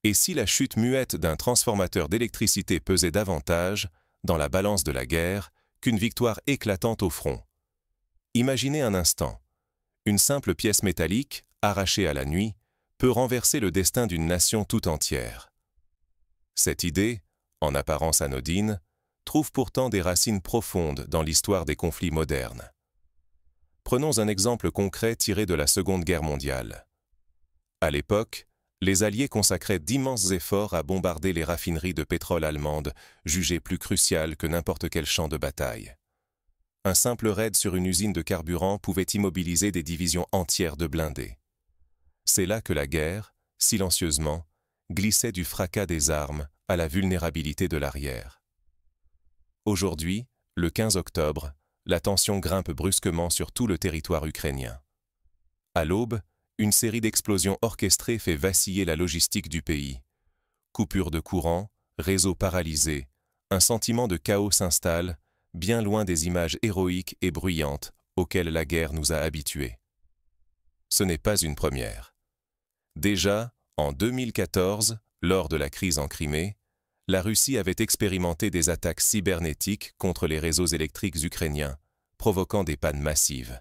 Et si la chute muette d'un transformateur d'électricité pesait davantage, dans la balance de la guerre, qu'une victoire éclatante au front? Imaginez un instant. Une simple pièce métallique, arrachée à la nuit, peut renverser le destin d'une nation tout entière. Cette idée, en apparence anodine, trouve pourtant des racines profondes dans l'histoire des conflits modernes. Prenons un exemple concret tiré de la Seconde Guerre mondiale. À l'époque, les Alliés consacraient d'immenses efforts à bombarder les raffineries de pétrole allemandes, jugées plus cruciales que n'importe quel champ de bataille. Un simple raid sur une usine de carburant pouvait immobiliser des divisions entières de blindés. C'est là que la guerre, silencieusement, glissait du fracas des armes à la vulnérabilité de l'arrière. Aujourd'hui, le 15 octobre, la tension grimpe brusquement sur tout le territoire ukrainien. À l'aube, une série d'explosions orchestrées fait vaciller la logistique du pays. Coupures de courant, réseaux paralysés, un sentiment de chaos s'installe, bien loin des images héroïques et bruyantes auxquelles la guerre nous a habitués. Ce n'est pas une première. Déjà, en 2014, lors de la crise en Crimée, la Russie avait expérimenté des attaques cybernétiques contre les réseaux électriques ukrainiens, provoquant des pannes massives.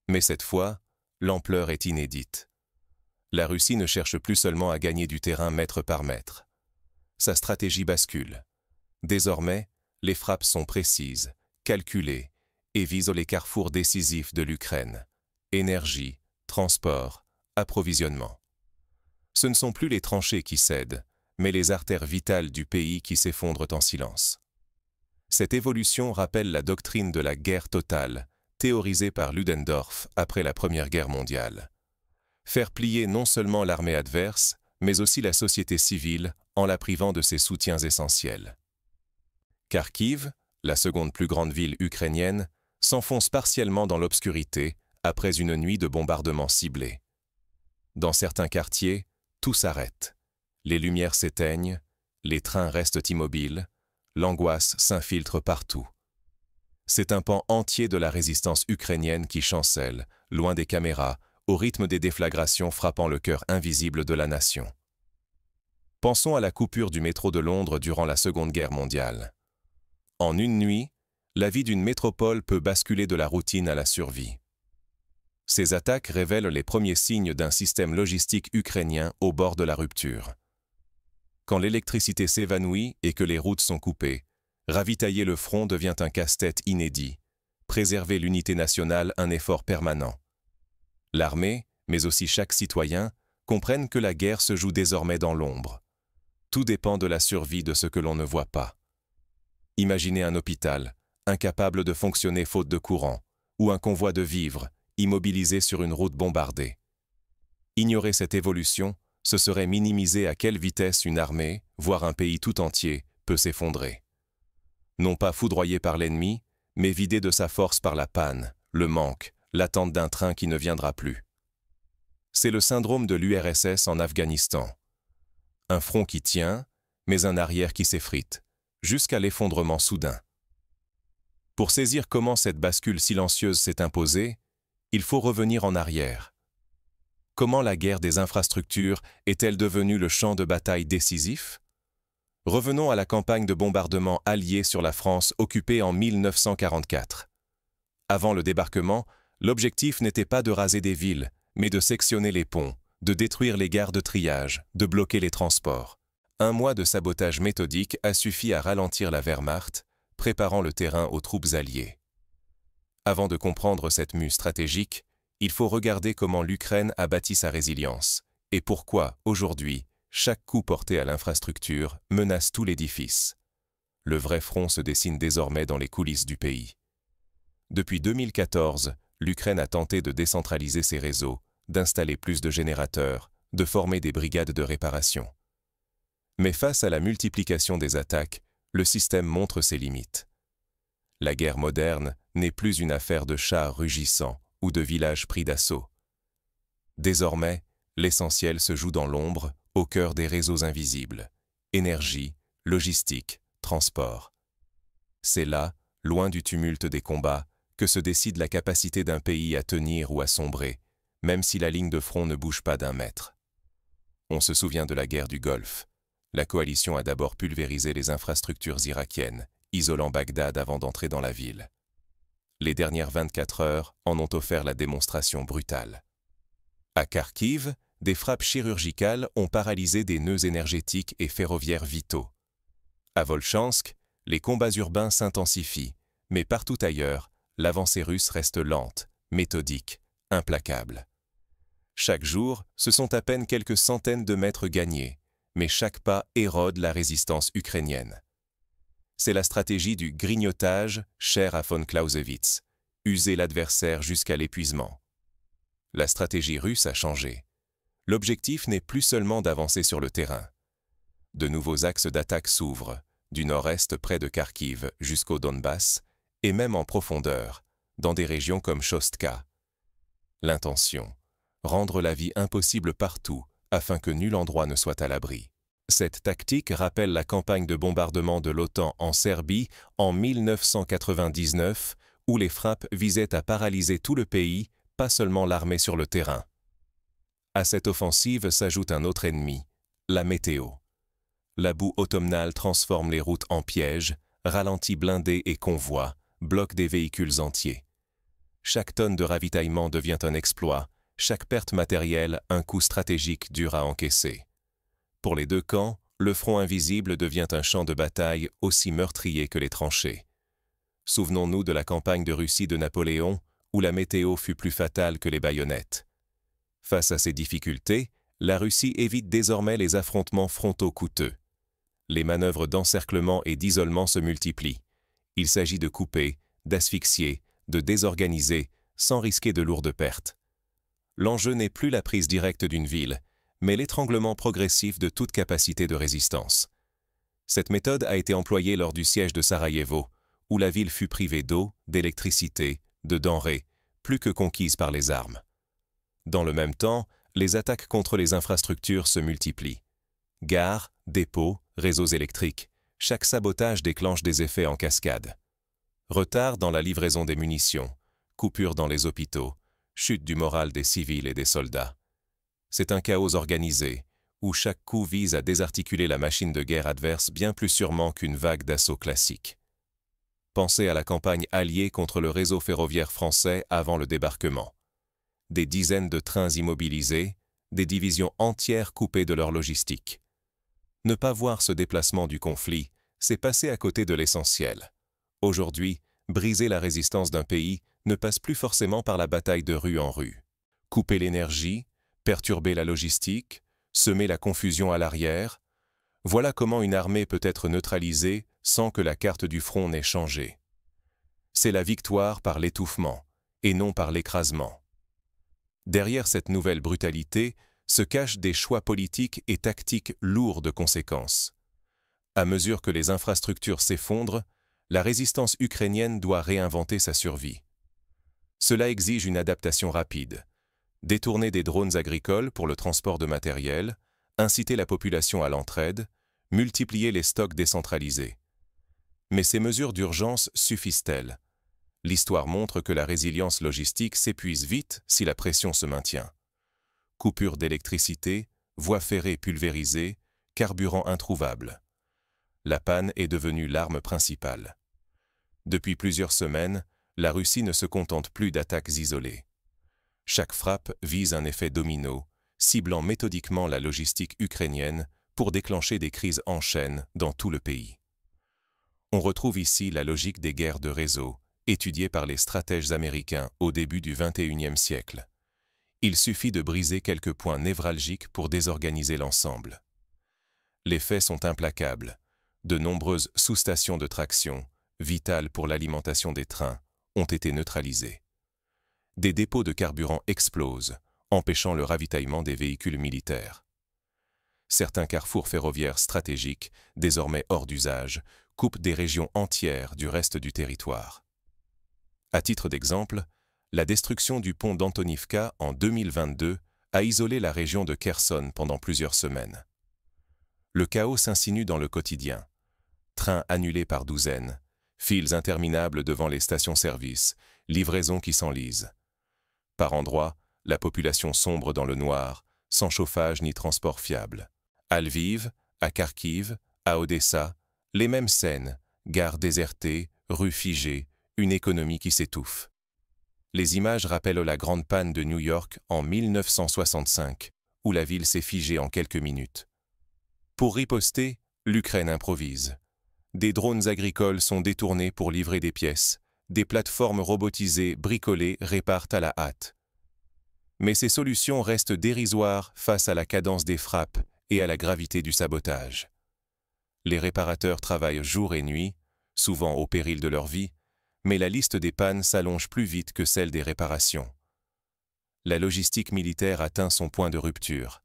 Mais cette fois, l'ampleur est inédite. La Russie ne cherche plus seulement à gagner du terrain mètre par mètre. Sa stratégie bascule. Désormais, les frappes sont précises, calculées, et visent les carrefours décisifs de l'Ukraine. Énergie, transport, approvisionnement. Ce ne sont plus les tranchées qui cèdent, mais les artères vitales du pays qui s'effondrent en silence. Cette évolution rappelle la doctrine de la guerre totale, théorisée par Ludendorff après la Première Guerre mondiale. Faire plier non seulement l'armée adverse, mais aussi la société civile en la privant de ses soutiens essentiels. Kharkiv, la seconde plus grande ville ukrainienne, s'enfonce partiellement dans l'obscurité après une nuit de bombardements ciblés. Dans certains quartiers, tout s'arrête. Les lumières s'éteignent, les trains restent immobiles, l'angoisse s'infiltre partout. C'est un pan entier de la résistance ukrainienne qui chancelle, loin des caméras, au rythme des déflagrations frappant le cœur invisible de la nation. Pensons à la coupure du métro de Londres durant la Seconde Guerre mondiale. En une nuit, la vie d'une métropole peut basculer de la routine à la survie. Ces attaques révèlent les premiers signes d'un système logistique ukrainien au bord de la rupture. Quand l'électricité s'évanouit et que les routes sont coupées, ravitailler le front devient un casse-tête inédit, préserver l'unité nationale un effort permanent. L'armée, mais aussi chaque citoyen, comprennent que la guerre se joue désormais dans l'ombre. Tout dépend de la survie de ce que l'on ne voit pas. Imaginez un hôpital, incapable de fonctionner faute de courant, ou un convoi de vivres, immobilisé sur une route bombardée. Ignorer cette évolution, ce serait minimiser à quelle vitesse une armée, voire un pays tout entier, peut s'effondrer. Non pas foudroyé par l'ennemi, mais vidé de sa force par la panne, le manque, l'attente d'un train qui ne viendra plus. C'est le syndrome de l'URSS en Afghanistan. Un front qui tient, mais un arrière qui s'effrite, jusqu'à l'effondrement soudain. Pour saisir comment cette bascule silencieuse s'est imposée, il faut revenir en arrière. Comment la guerre des infrastructures est-elle devenue le champ de bataille décisif? Revenons à la campagne de bombardement alliée sur la France occupée en 1944. Avant le débarquement, l'objectif n'était pas de raser des villes, mais de sectionner les ponts, de détruire les gares de triage, de bloquer les transports. Un mois de sabotage méthodique a suffi à ralentir la Wehrmacht, préparant le terrain aux troupes alliées. Avant de comprendre cette mue stratégique, il faut regarder comment l'Ukraine a bâti sa résilience, et pourquoi, aujourd'hui, chaque coup porté à l'infrastructure menace tout l'édifice. Le vrai front se dessine désormais dans les coulisses du pays. Depuis 2014, l'Ukraine a tenté de décentraliser ses réseaux, d'installer plus de générateurs, de former des brigades de réparation. Mais face à la multiplication des attaques, le système montre ses limites. La guerre moderne n'est plus une affaire de chars rugissants ou de villages pris d'assaut. Désormais, l'essentiel se joue dans l'ombre, au cœur des réseaux invisibles. Énergie, logistique, transport. C'est là, loin du tumulte des combats, que se décide la capacité d'un pays à tenir ou à sombrer, même si la ligne de front ne bouge pas d'un mètre. On se souvient de la guerre du Golfe. La coalition a d'abord pulvérisé les infrastructures irakiennes, isolant Bagdad avant d'entrer dans la ville. Les dernières 24 heures en ont offert la démonstration brutale. À Kharkiv, des frappes chirurgicales ont paralysé des nœuds énergétiques et ferroviaires vitaux. À Volchansk, les combats urbains s'intensifient, mais partout ailleurs, l'avancée russe reste lente, méthodique, implacable. Chaque jour, ce sont à peine quelques centaines de mètres gagnés, mais chaque pas érode la résistance ukrainienne. C'est la stratégie du grignotage chère à von Clausewitz, user l'adversaire jusqu'à l'épuisement. La stratégie russe a changé. L'objectif n'est plus seulement d'avancer sur le terrain. De nouveaux axes d'attaque s'ouvrent, du nord-est près de Kharkiv jusqu'au Donbass, et même en profondeur, dans des régions comme Chostka. L'intention, rendre la vie impossible partout, afin que nul endroit ne soit à l'abri. Cette tactique rappelle la campagne de bombardement de l'OTAN en Serbie en 1999, où les frappes visaient à paralyser tout le pays, pas seulement l'armée sur le terrain. À cette offensive s'ajoute un autre ennemi, la météo. La boue automnale transforme les routes en pièges, ralentit blindés et convois, bloque des véhicules entiers. Chaque tonne de ravitaillement devient un exploit, chaque perte matérielle un coût stratégique dur à encaisser. Pour les deux camps, le front invisible devient un champ de bataille aussi meurtrier que les tranchées. Souvenons-nous de la campagne de Russie de Napoléon, où la météo fut plus fatale que les baïonnettes. Face à ces difficultés, la Russie évite désormais les affrontements frontaux coûteux. Les manœuvres d'encerclement et d'isolement se multiplient. Il s'agit de couper, d'asphyxier, de désorganiser, sans risquer de lourdes pertes. L'enjeu n'est plus la prise directe d'une ville, mais l'étranglement progressif de toute capacité de résistance. Cette méthode a été employée lors du siège de Sarajevo, où la ville fut privée d'eau, d'électricité, de denrées, plus que conquise par les armes. Dans le même temps, les attaques contre les infrastructures se multiplient. Gares, dépôts, réseaux électriques, chaque sabotage déclenche des effets en cascade. Retard dans la livraison des munitions, coupures dans les hôpitaux, chute du moral des civils et des soldats. C'est un chaos organisé, où chaque coup vise à désarticuler la machine de guerre adverse bien plus sûrement qu'une vague d'assaut classique. Pensez à la campagne alliée contre le réseau ferroviaire français avant le débarquement. Des dizaines de trains immobilisés, des divisions entières coupées de leur logistique. Ne pas voir ce déplacement du conflit, c'est passer à côté de l'essentiel. Aujourd'hui, briser la résistance d'un pays ne passe plus forcément par la bataille de rue en rue. Couper l'énergie, perturber la logistique, semer la confusion à l'arrière, voilà comment une armée peut être neutralisée sans que la carte du front n'ait changé. C'est la victoire par l'étouffement, et non par l'écrasement. Derrière cette nouvelle brutalité se cachent des choix politiques et tactiques lourds de conséquences. À mesure que les infrastructures s'effondrent, la résistance ukrainienne doit réinventer sa survie. Cela exige une adaptation rapide. Détourner des drones agricoles pour le transport de matériel, inciter la population à l'entraide, multiplier les stocks décentralisés. Mais ces mesures d'urgence suffisent-elles? L'histoire montre que la résilience logistique s'épuise vite si la pression se maintient. Coupure d'électricité, voies ferrées pulvérisées, carburant introuvable. La panne est devenue l'arme principale. Depuis plusieurs semaines, la Russie ne se contente plus d'attaques isolées. Chaque frappe vise un effet domino, ciblant méthodiquement la logistique ukrainienne pour déclencher des crises en chaîne dans tout le pays. On retrouve ici la logique des guerres de réseau, étudiée par les stratèges américains au début du XXIe siècle. Il suffit de briser quelques points névralgiques pour désorganiser l'ensemble. Les faits sont implacables. De nombreuses sous-stations de traction, vitales pour l'alimentation des trains, ont été neutralisées. Des dépôts de carburant explosent, empêchant le ravitaillement des véhicules militaires. Certains carrefours ferroviaires stratégiques, désormais hors d'usage, coupent des régions entières du reste du territoire. À titre d'exemple, la destruction du pont d'Antonivka en 2022 a isolé la région de Kherson pendant plusieurs semaines. Le chaos s'insinue dans le quotidien. Trains annulés par douzaines, files interminables devant les stations-service, livraisons qui s'enlisent. Par endroits, la population sombre dans le noir, sans chauffage ni transport fiable. À Lviv, à Kharkiv, à Odessa, les mêmes scènes, gares désertées, rues figées, une économie qui s'étouffe. Les images rappellent la grande panne de New York en 1965, où la ville s'est figée en quelques minutes. Pour riposter, l'Ukraine improvise. Des drones agricoles sont détournés pour livrer des pièces, des plateformes robotisées bricolées réparent à la hâte. Mais ces solutions restent dérisoires face à la cadence des frappes et à la gravité du sabotage. Les réparateurs travaillent jour et nuit, souvent au péril de leur vie, mais la liste des pannes s'allonge plus vite que celle des réparations. La logistique militaire atteint son point de rupture.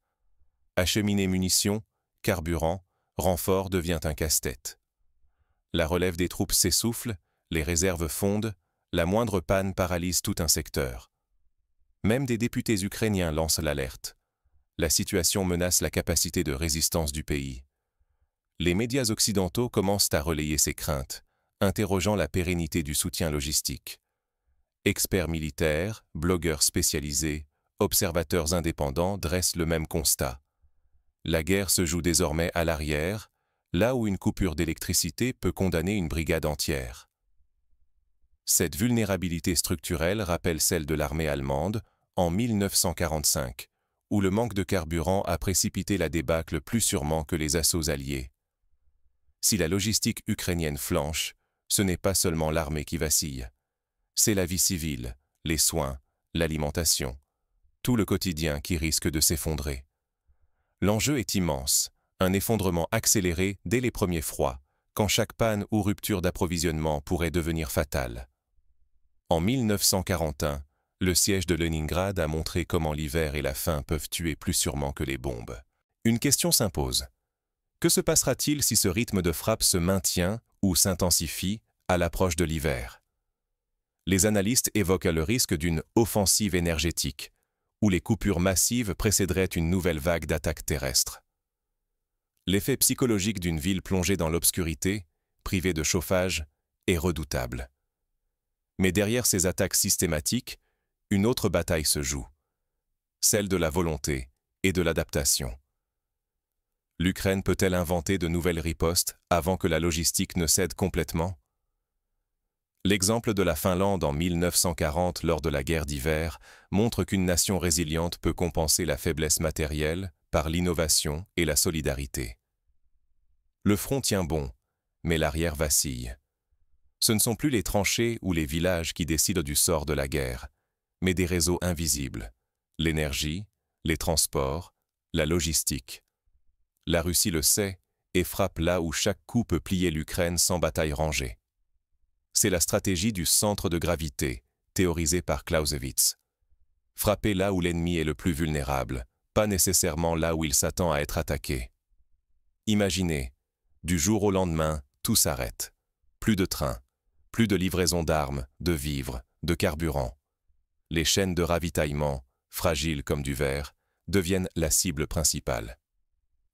Acheminer munitions, carburant, renfort devient un casse-tête. La relève des troupes s'essouffle, les réserves fondent, la moindre panne paralyse tout un secteur. Même des députés ukrainiens lancent l'alerte. La situation menace la capacité de résistance du pays. Les médias occidentaux commencent à relayer ces craintes, interrogeant la pérennité du soutien logistique. Experts militaires, blogueurs spécialisés, observateurs indépendants dressent le même constat. La guerre se joue désormais à l'arrière, là où une coupure d'électricité peut condamner une brigade entière. Cette vulnérabilité structurelle rappelle celle de l'armée allemande en 1945, où le manque de carburant a précipité la débâcle plus sûrement que les assauts alliés. Si la logistique ukrainienne flanche, ce n'est pas seulement l'armée qui vacille. C'est la vie civile, les soins, l'alimentation, tout le quotidien qui risque de s'effondrer. L'enjeu est immense, un effondrement accéléré dès les premiers froids, quand chaque panne ou rupture d'approvisionnement pourrait devenir fatale. En 1941, le siège de Leningrad a montré comment l'hiver et la faim peuvent tuer plus sûrement que les bombes. Une question s'impose. Que se passera-t-il si ce rythme de frappe se maintient ou s'intensifie à l'approche de l'hiver? Les analystes évoquent le risque d'une offensive énergétique, où les coupures massives précéderaient une nouvelle vague d'attaques terrestres. L'effet psychologique d'une ville plongée dans l'obscurité, privée de chauffage, est redoutable. Mais derrière ces attaques systématiques, une autre bataille se joue, celle de la volonté et de l'adaptation. L'Ukraine peut-elle inventer de nouvelles ripostes avant que la logistique ne cède complètement? L'exemple de la Finlande en 1940 lors de la guerre d'hiver montre qu'une nation résiliente peut compenser la faiblesse matérielle par l'innovation et la solidarité. Le front tient bon, mais l'arrière vacille. Ce ne sont plus les tranchées ou les villages qui décident du sort de la guerre, mais des réseaux invisibles, l'énergie, les transports, la logistique. La Russie le sait et frappe là où chaque coup peut plier l'Ukraine sans bataille rangée. C'est la stratégie du centre de gravité, théorisée par Clausewitz. Frapper là où l'ennemi est le plus vulnérable, pas nécessairement là où il s'attend à être attaqué. Imaginez, du jour au lendemain, tout s'arrête. Plus de trains, plus de livraison d'armes, de vivres, de carburant. Les chaînes de ravitaillement, fragiles comme du verre, deviennent la cible principale.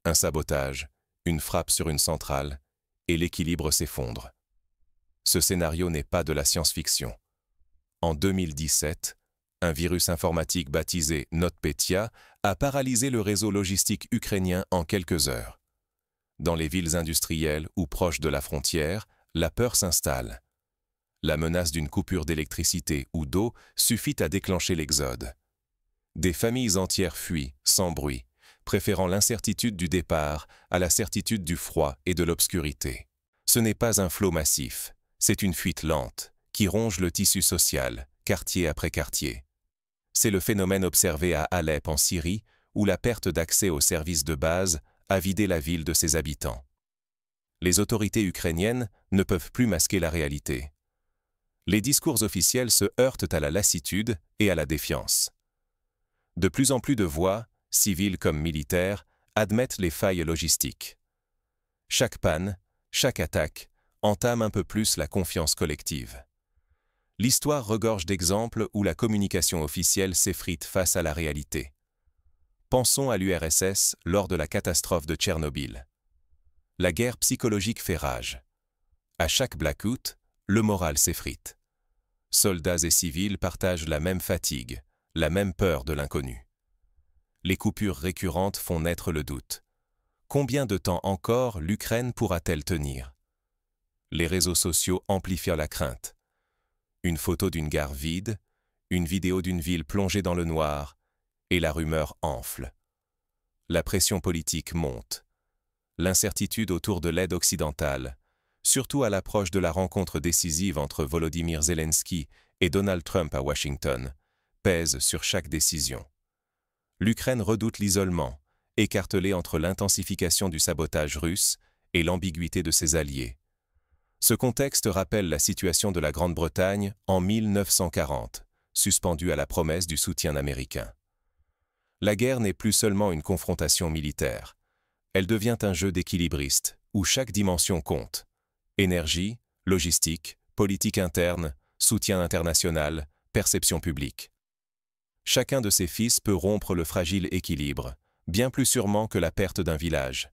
Un sabotage, une frappe sur une centrale, et l'équilibre s'effondre. Ce scénario n'est pas de la science-fiction. En 2017, un virus informatique baptisé NotPetya a paralysé le réseau logistique ukrainien en quelques heures. Dans les villes industrielles ou proches de la frontière, la peur s'installe. La menace d'une coupure d'électricité ou d'eau suffit à déclencher l'exode. Des familles entières fuient, sans bruit, préférant l'incertitude du départ à la certitude du froid et de l'obscurité. Ce n'est pas un flot massif, c'est une fuite lente, qui ronge le tissu social, quartier après quartier. C'est le phénomène observé à Alep en Syrie, où la perte d'accès aux services de base a vidé la ville de ses habitants. Les autorités ukrainiennes ne peuvent plus masquer la réalité. Les discours officiels se heurtent à la lassitude et à la défiance. De plus en plus de voix, civiles comme militaires, admettent les failles logistiques. Chaque panne, chaque attaque, entame un peu plus la confiance collective. L'histoire regorge d'exemples où la communication officielle s'effrite face à la réalité. Pensons à l'URSS lors de la catastrophe de Tchernobyl. La guerre psychologique fait rage. À chaque blackout, le moral s'effrite. Soldats et civils partagent la même fatigue, la même peur de l'inconnu. les coupures récurrentes font naître le doute. Combien de temps encore l'Ukraine pourra-t-elle tenir? Les réseaux sociaux amplifient la crainte. Une photo d'une gare vide, une vidéo d'une ville plongée dans le noir, et la rumeur enfle. La pression politique monte. L'incertitude autour de l'aide occidentale, surtout à l'approche de la rencontre décisive entre Volodymyr Zelensky et Donald Trump à Washington, pèse sur chaque décision. L'Ukraine redoute l'isolement, écartelée entre l'intensification du sabotage russe et l'ambiguïté de ses alliés. Ce contexte rappelle la situation de la Grande-Bretagne en 1940, suspendue à la promesse du soutien américain. La guerre n'est plus seulement une confrontation militaire. Elle devient un jeu d'équilibristes, où chaque dimension compte. Énergie, logistique, politique interne, soutien international, perception publique. Chacun de ces fils peut rompre le fragile équilibre, bien plus sûrement que la perte d'un village.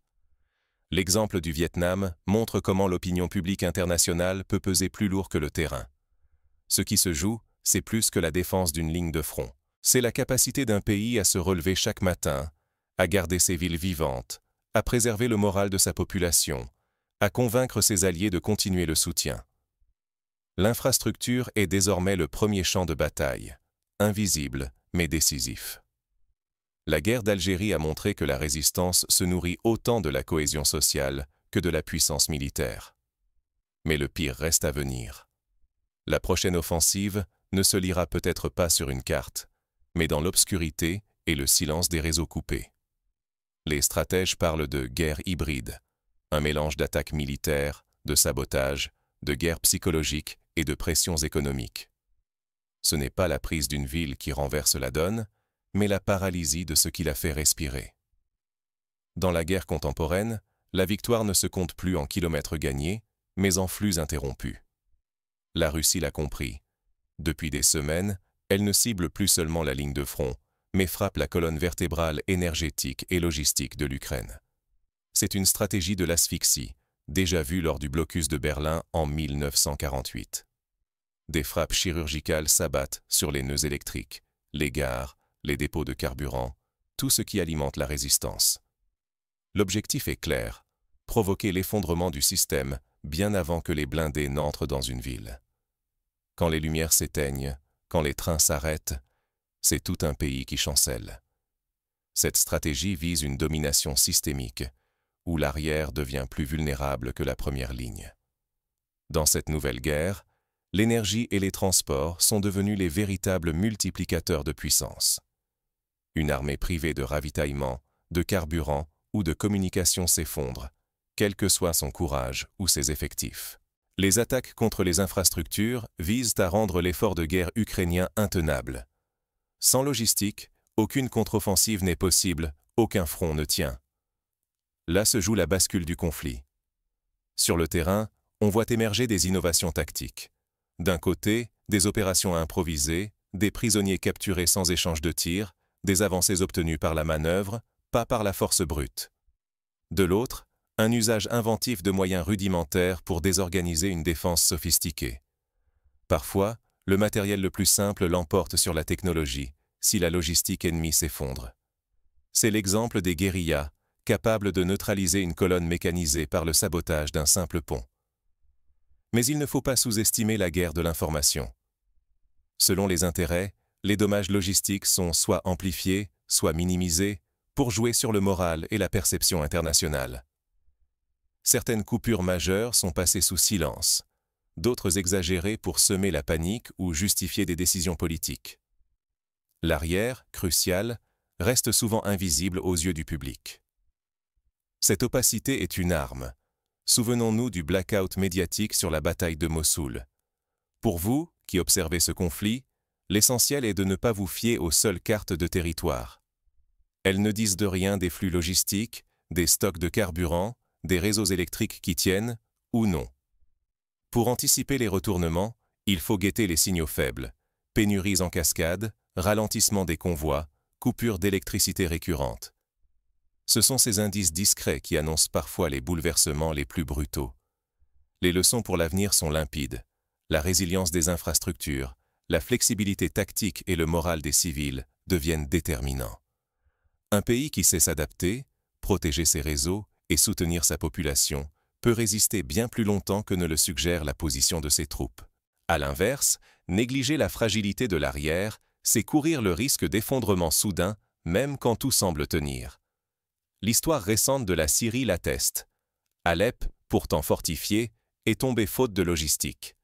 L'exemple du Vietnam montre comment l'opinion publique internationale peut peser plus lourd que le terrain. Ce qui se joue, c'est plus que la défense d'une ligne de front. C'est la capacité d'un pays à se relever chaque matin, à garder ses villes vivantes, à préserver le moral de sa population, à convaincre ses alliés de continuer le soutien. L'infrastructure est désormais le premier champ de bataille, invisible mais décisif. La guerre d'Algérie a montré que la résistance se nourrit autant de la cohésion sociale que de la puissance militaire. Mais le pire reste à venir. La prochaine offensive ne se lira peut-être pas sur une carte, mais dans l'obscurité et le silence des réseaux coupés. Les stratèges parlent de guerre hybride, un mélange d'attaques militaires, de sabotage, de guerre psychologique et de pressions économiques. Ce n'est pas la prise d'une ville qui renverse la donne, mais la paralysie de ce qui la fait respirer. Dans la guerre contemporaine, la victoire ne se compte plus en kilomètres gagnés, mais en flux interrompus. La Russie l'a compris. Depuis des semaines, elle ne cible plus seulement la ligne de front, mais frappe la colonne vertébrale énergétique et logistique de l'Ukraine. C'est une stratégie de l'asphyxie, déjà vue lors du blocus de Berlin en 1948. Des frappes chirurgicales s'abattent sur les nœuds électriques, les gares, les dépôts de carburant, tout ce qui alimente la résistance. L'objectif est clair, provoquer l'effondrement du système bien avant que les blindés n'entrent dans une ville. Quand les lumières s'éteignent, quand les trains s'arrêtent, c'est tout un pays qui chancelle. Cette stratégie vise une domination systémique, où l'arrière devient plus vulnérable que la première ligne. Dans cette nouvelle guerre, l'énergie et les transports sont devenus les véritables multiplicateurs de puissance. Une armée privée de ravitaillement, de carburant ou de communication s'effondre, quel que soit son courage ou ses effectifs. Les attaques contre les infrastructures visent à rendre l'effort de guerre ukrainien intenable. Sans logistique, aucune contre-offensive n'est possible, aucun front ne tient. Là se joue la bascule du conflit. Sur le terrain, on voit émerger des innovations tactiques. D'un côté, des opérations improvisées, des prisonniers capturés sans échange de tirs, des avancées obtenues par la manœuvre, pas par la force brute. De l'autre, un usage inventif de moyens rudimentaires pour désorganiser une défense sophistiquée. Parfois, le matériel le plus simple l'emporte sur la technologie, si la logistique ennemie s'effondre. C'est l'exemple des guérillas, capables de neutraliser une colonne mécanisée par le sabotage d'un simple pont. Mais il ne faut pas sous-estimer la guerre de l'information. Selon les intérêts, les dommages logistiques sont soit amplifiés, soit minimisés, pour jouer sur le moral et la perception internationale. Certaines coupures majeures sont passées sous silence, d'autres exagérées pour semer la panique ou justifier des décisions politiques. L'arrière, crucial, reste souvent invisible aux yeux du public. Cette opacité est une arme. Souvenons-nous du blackout médiatique sur la bataille de Mossoul. Pour vous, qui observez ce conflit, l'essentiel est de ne pas vous fier aux seules cartes de territoire. Elles ne disent de rien des flux logistiques, des stocks de carburant, des réseaux électriques qui tiennent, ou non. Pour anticiper les retournements, il faut guetter les signaux faibles, pénuries en cascade, ralentissement des convois, coupures d'électricité récurrentes. Ce sont ces indices discrets qui annoncent parfois les bouleversements les plus brutaux. Les leçons pour l'avenir sont limpides. La résilience des infrastructures, la flexibilité tactique et le moral des civils deviennent déterminants. Un pays qui sait s'adapter, protéger ses réseaux et soutenir sa population peut résister bien plus longtemps que ne le suggère la position de ses troupes. À l'inverse, négliger la fragilité de l'arrière, c'est courir le risque d'effondrement soudain, même quand tout semble tenir. L'histoire récente de la Syrie l'atteste. Alep, pourtant fortifiée, est tombée faute de logistique.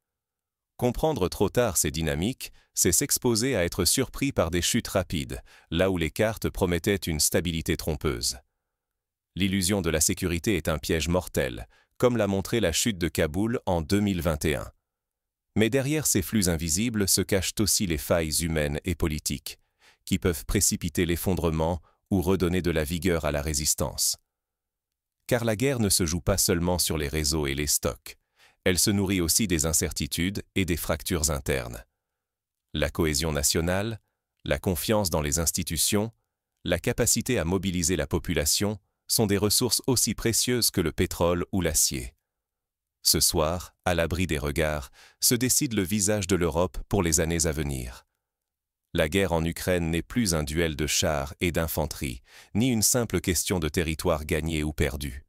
Comprendre trop tard ces dynamiques, c'est s'exposer à être surpris par des chutes rapides, là où les cartes promettaient une stabilité trompeuse. L'illusion de la sécurité est un piège mortel, comme l'a montré la chute de Kaboul en 2021. Mais derrière ces flux invisibles se cachent aussi les failles humaines et politiques, qui peuvent précipiter l'effondrement ou redonner de la vigueur à la résistance. Car la guerre ne se joue pas seulement sur les réseaux et les stocks, elle se nourrit aussi des incertitudes et des fractures internes. La cohésion nationale, la confiance dans les institutions, la capacité à mobiliser la population sont des ressources aussi précieuses que le pétrole ou l'acier. Ce soir, à l'abri des regards, se décide le visage de l'Europe pour les années à venir. La guerre en Ukraine n'est plus un duel de chars et d'infanterie, ni une simple question de territoire gagné ou perdu.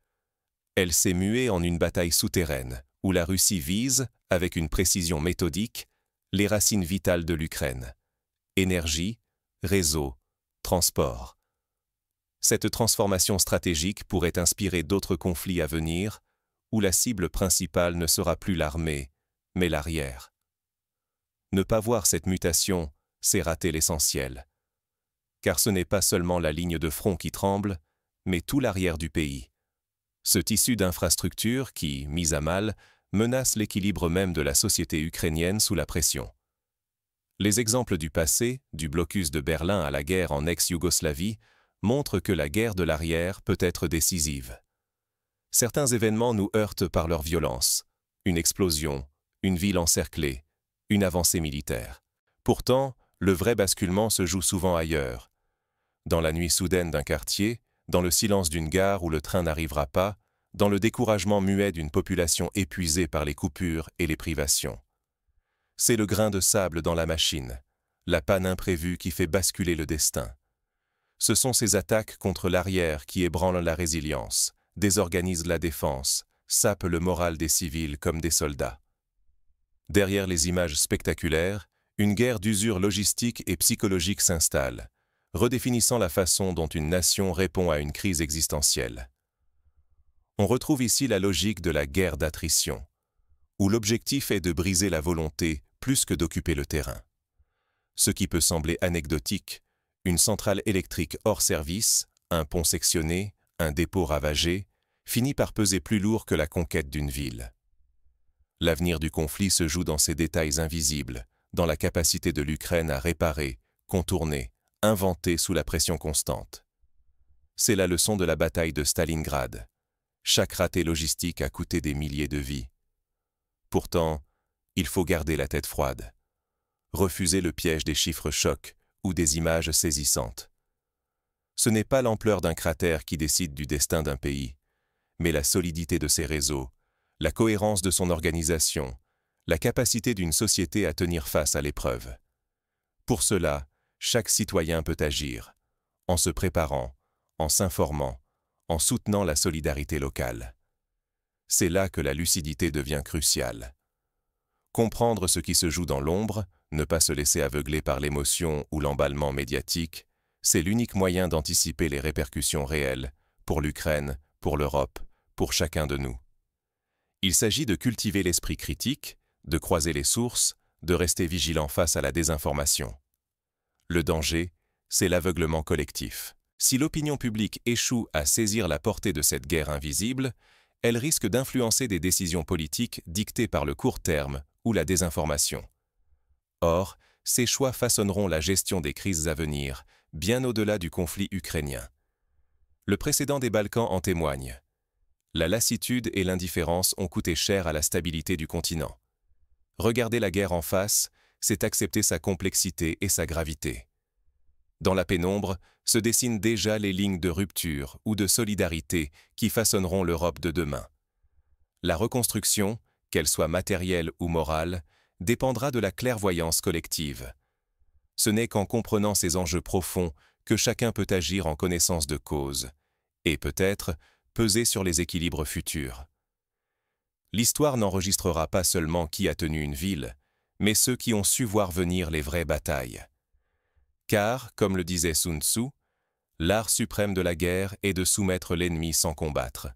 Elle s'est muée en une bataille souterraine, où la Russie vise, avec une précision méthodique, les racines vitales de l'Ukraine. Énergie, réseau, transport. Cette transformation stratégique pourrait inspirer d'autres conflits à venir, où la cible principale ne sera plus l'armée, mais l'arrière. Ne pas voir cette mutation, c'est rater l'essentiel. Car ce n'est pas seulement la ligne de front qui tremble, mais tout l'arrière du pays. Ce tissu d'infrastructures qui, mis à mal, menace l'équilibre même de la société ukrainienne sous la pression. Les exemples du passé, du blocus de Berlin à la guerre en ex-Yougoslavie, montrent que la guerre de l'arrière peut être décisive. Certains événements nous heurtent par leur violence. Une explosion, une ville encerclée, une avancée militaire. Pourtant, le vrai basculement se joue souvent ailleurs. Dans la nuit soudaine d'un quartier, dans le silence d'une gare où le train n'arrivera pas, dans le découragement muet d'une population épuisée par les coupures et les privations. C'est le grain de sable dans la machine, la panne imprévue qui fait basculer le destin. Ce sont ces attaques contre l'arrière qui ébranlent la résilience, désorganisent la défense, sapent le moral des civils comme des soldats. Derrière les images spectaculaires, une guerre d'usure logistique et psychologique s'installe, redéfinissant la façon dont une nation répond à une crise existentielle. On retrouve ici la logique de la guerre d'attrition, où l'objectif est de briser la volonté plus que d'occuper le terrain. Ce qui peut sembler anecdotique, une centrale électrique hors service, un pont sectionné, un dépôt ravagé, finit par peser plus lourd que la conquête d'une ville. L'avenir du conflit se joue dans ces détails invisibles, dans la capacité de l'Ukraine à réparer, contourner, inventer sous la pression constante. C'est la leçon de la bataille de Stalingrad. Chaque raté logistique a coûté des milliers de vies. Pourtant, il faut garder la tête froide. Refuser le piège des chiffres chocs ou des images saisissantes. Ce n'est pas l'ampleur d'un cratère qui décide du destin d'un pays, mais la solidité de ses réseaux, la cohérence de son organisation, la capacité d'une société à tenir face à l'épreuve. Pour cela, chaque citoyen peut agir, en se préparant, en s'informant, en soutenant la solidarité locale. C'est là que la lucidité devient cruciale. Comprendre ce qui se joue dans l'ombre, ne pas se laisser aveugler par l'émotion ou l'emballement médiatique, c'est l'unique moyen d'anticiper les répercussions réelles, pour l'Ukraine, pour l'Europe, pour chacun de nous. Il s'agit de cultiver l'esprit critique, de croiser les sources, de rester vigilant face à la désinformation. Le danger, c'est l'aveuglement collectif. Si l'opinion publique échoue à saisir la portée de cette guerre invisible, elle risque d'influencer des décisions politiques dictées par le court terme ou la désinformation. Or, ces choix façonneront la gestion des crises à venir, bien au-delà du conflit ukrainien. Le précédent des Balkans en témoigne. La lassitude et l'indifférence ont coûté cher à la stabilité du continent. Regarder la guerre en face, c'est accepter sa complexité et sa gravité. Dans la pénombre, se dessinent déjà les lignes de rupture ou de solidarité qui façonneront l'Europe de demain. La reconstruction, qu'elle soit matérielle ou morale, dépendra de la clairvoyance collective. Ce n'est qu'en comprenant ces enjeux profonds que chacun peut agir en connaissance de cause, et peut-être peser sur les équilibres futurs. L'histoire n'enregistrera pas seulement qui a tenu une ville, mais ceux qui ont su voir venir les vraies batailles. Car, comme le disait Sun Tzu, l'art suprême de la guerre est de soumettre l'ennemi sans combattre.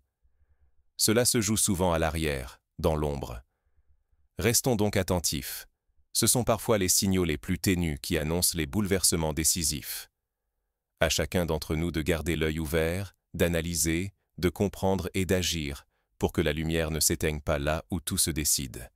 Cela se joue souvent à l'arrière, dans l'ombre. Restons donc attentifs. Ce sont parfois les signaux les plus ténus qui annoncent les bouleversements décisifs. À chacun d'entre nous de garder l'œil ouvert, d'analyser, de comprendre et d'agir pour que la lumière ne s'éteigne pas là où tout se décide.